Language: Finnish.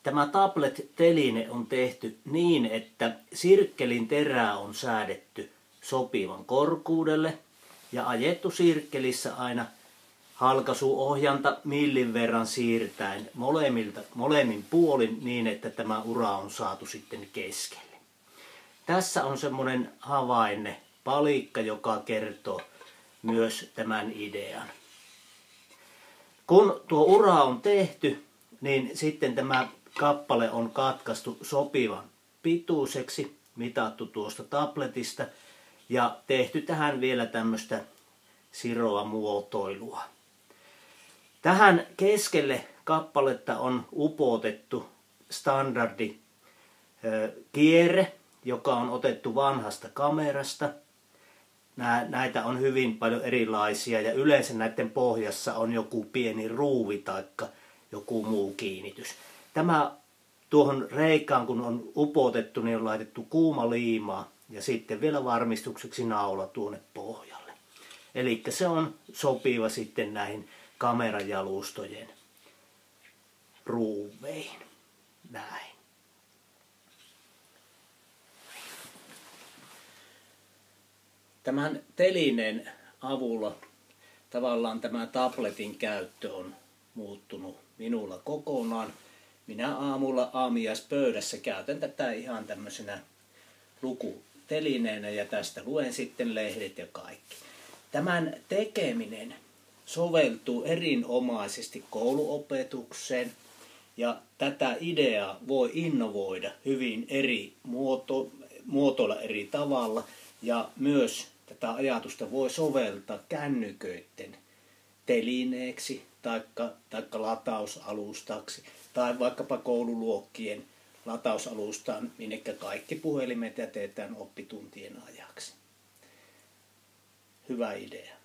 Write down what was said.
Tämä tablet-teline on tehty niin, että sirkkelin terä on säädetty sopivan korkuudelle ja ajettu sirkkelissä aina halkaisuohjanta millin verran siirtäen molemmin puolin niin, että tämä ura on saatu sitten keskelle. Tässä on semmoinen havainne palikka, joka kertoo myös tämän idean. Kun tuo ura on tehty, niin sitten tämä kappale on katkaistu sopivan pituiseksi, mitattu tuosta tabletista ja tehty tähän vielä tämmöistä siroa muotoilua. Tähän keskelle kappaletta on upotettu standardi kierre, joka on otettu vanhasta kamerasta. Näitä on hyvin paljon erilaisia ja yleensä näiden pohjassa on joku pieni ruuvi tai joku muu kiinnitys. Tämä tuohon reikään kun on upotettu, niin on laitettu kuuma liimaa ja sitten vielä varmistukseksi naula tuonne pohjalle. Eli se on sopiva sitten näihin kamerajalustojen ruuveihin. Näin. Tämän telineen avulla tavallaan tämä tabletin käyttö on muuttunut minulla kokonaan. Minä aamulla aamiaispöydässä käytän tätä ihan tämmöisenä lukutelineenä ja tästä luen sitten lehdet ja kaikki. Tämän tekeminen soveltuu erinomaisesti kouluopetukseen ja tätä ideaa voi innovoida hyvin eri muotoilla eri tavalla ja myös tätä ajatusta voi soveltaa kännyköiden telineeksi taikka latausalustaksi tai vaikkapa koululuokkien latausalustaan, minnekä kaikki puhelimet jätetään oppituntien ajaksi. Hyvä idea.